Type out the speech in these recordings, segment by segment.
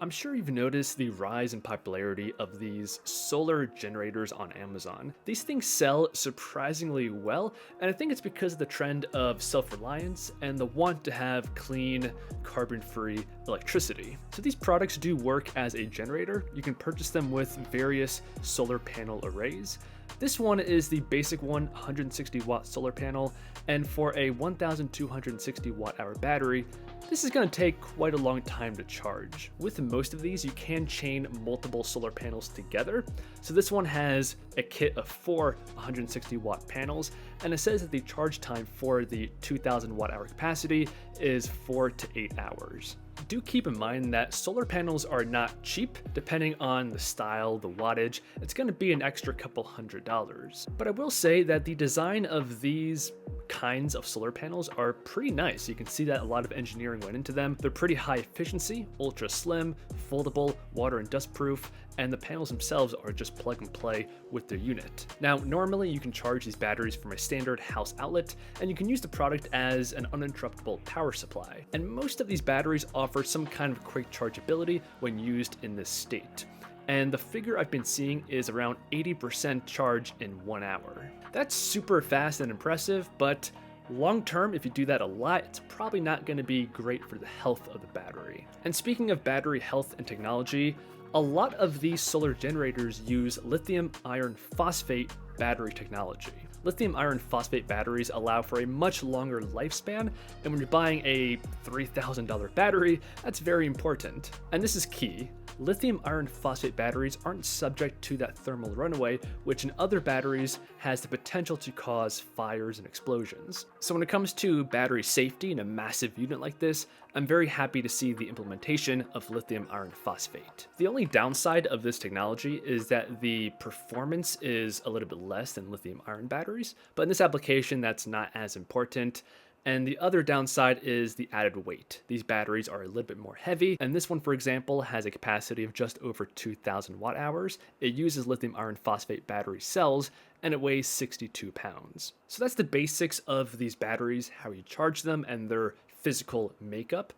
I'm sure you've noticed the rise in popularity of these solar generators on Amazon. These things sell surprisingly well, and I think it's because of the trend of self reliance and the want to have clean, carbon free electricity. So these products do work as a generator. You can purchase them with various solar panel arrays. This one is the basic one, 160 watt solar panel, and for a 1260 watt hour battery, this is going to take quite a long time to charge. With most of these, you can chain multiple solar panels together. So this one has a kit of 4 160 watt panels, and it says that the charge time for the 2000 watt hour capacity is 4 to 8 hours. Do keep in mind that solar panels are not cheap. Depending on the style, the wattage, it's going to be an extra couple $100s. But I will say that the design of these kinds of solar panels are pretty nice. You can see that a lot of engineering went into them. They're pretty high efficiency, ultra slim, foldable, water and dust proof, and the panels themselves are just plug and play with their unit. Now, normally you can charge these batteries from a standard house outlet, and you can use the product as an uninterruptible power supply. And most of these batteries offer some kind of quick chargeability when used in this state. And the figure I've been seeing is around 80% charge in 1 hour. That's super fast and impressive, but long term, if you do that a lot, it's probably not going to be great for the health of the battery. And speaking of battery health and technology, a lot of these solar generators use lithium iron phosphate battery technology. Lithium iron phosphate batteries allow for a much longer lifespan, and when you're buying a $3,000 battery, that's very important. And this is key. Lithium iron phosphate batteries aren't subject to that thermal runaway, which in other batteries has the potential to cause fires and explosions. So when it comes to battery safety in a massive unit like this, I'm very happy to see the implementation of lithium iron phosphate. The only downside of this technology is that the performance is a little bit less than lithium iron batteries, but in this application that's not as important. And the other downside is the added weight. These batteries are a little bit more heavy, and this one, for example, has a capacity of just over 2,000 watt hours. It uses lithium iron phosphate battery cells, and it weighs 62 pounds. So that's the basics of these batteries, how you charge them, and their physical makeup.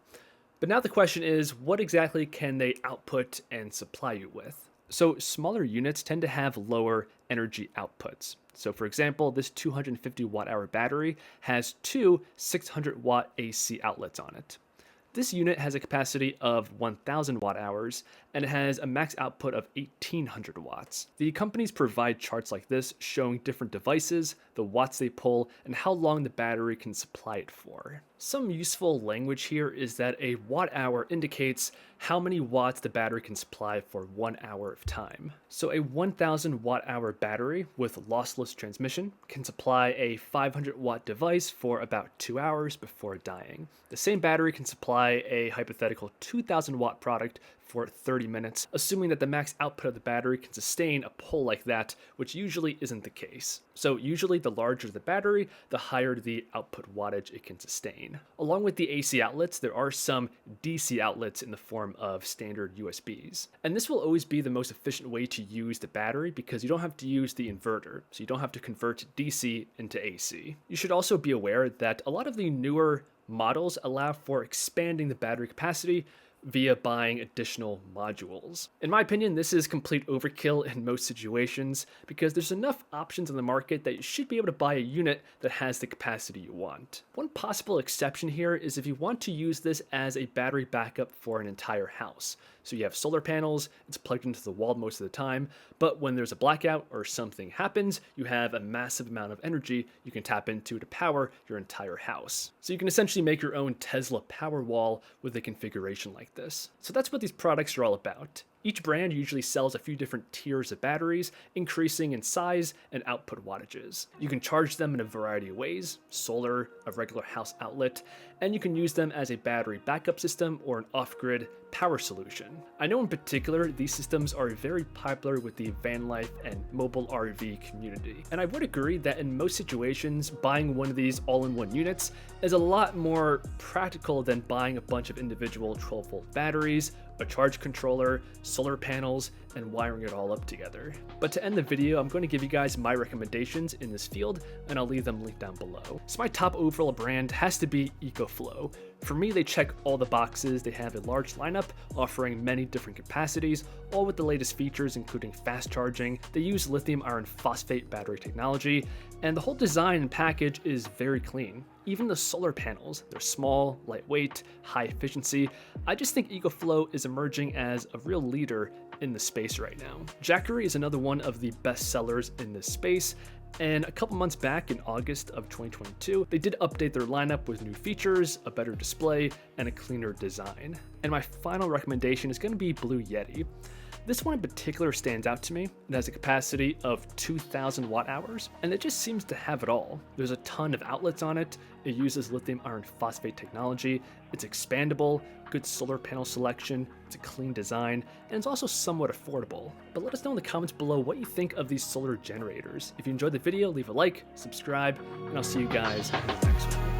But now the question is, what exactly can they output and supply you with? So smaller units tend to have lower energy outputs. So for example, this 250 watt hour battery has two 600 watt AC outlets on it. This unit has a capacity of 1000 watt hours, and it has a max output of 1800 watts. The companies provide charts like this showing different devices, the watts they pull, and how long the battery can supply it for. Some useful language here is that a watt hour indicates how many watts the battery can supply for 1 hour of time. So a 1000 watt hour battery with lossless transmission can supply a 500 watt device for about 2 hours before dying. The same battery can supply a hypothetical 2000 watt product for 30 minutes, assuming that the max output of the battery can sustain a pull like that, which usually isn't the case. So usually the larger the battery, the higher the output wattage it can sustain. Along with the AC outlets, there are some DC outlets in the form of standard USBs. And this will always be the most efficient way to use the battery because you don't have to use the inverter, so you don't have to convert DC into AC. You should also be aware that a lot of the newer models allow for expanding the battery capacity via buying additional modules. In my opinion, this is complete overkill in most situations because there's enough options in the market that you should be able to buy a unit that has the capacity you want. One possible exception here is if you want to use this as a battery backup for an entire house. So you have solar panels, it's plugged into the wall most of the time, but when there's a blackout or something happens, you have a massive amount of energy you can tap into to power your entire house. So you can essentially make your own Tesla Powerwall with a configuration like this. So that's what these products are all about. Each brand usually sells a few different tiers of batteries, increasing in size and output wattages. You can charge them in a variety of ways: solar, a regular house outlet, and you can use them as a battery backup system or an off-grid power solution. I know in particular these systems are very popular with the van life and mobile RV community, and I would agree that in most situations buying one of these all-in-one units is a lot more practical than buying a bunch of individual 12-volt batteries, a charge controller, solar panels, and wiring it all up together. But to end the video, I'm going to give you guys my recommendations in this field, and I'll leave them linked down below. So my top overall brand has to be EcoFlow. For me, they check all the boxes. They have a large lineup offering many different capacities, all with the latest features including fast charging. They use lithium iron phosphate battery technology, and the whole design and package is very clean. Even the solar panels, they're small, lightweight, high efficiency. I just think EcoFlow is emerging as a real leader in the space right now. Jackery is another one of the best sellers in this space, and a couple months back in August of 2022, they did update their lineup with new features, a better display, and a cleaner design. And my final recommendation is going to be Blue Yeti. This one in particular stands out to me. It has a capacity of 2,000 watt hours, and it just seems to have it all. There's a ton of outlets on it. It uses lithium iron phosphate technology. It's expandable, good solar panel selection, it's a clean design, and it's also somewhat affordable. But let us know in the comments below what you think of these solar generators. If you enjoyed the video, leave a like, subscribe, and I'll see you guys in the next one.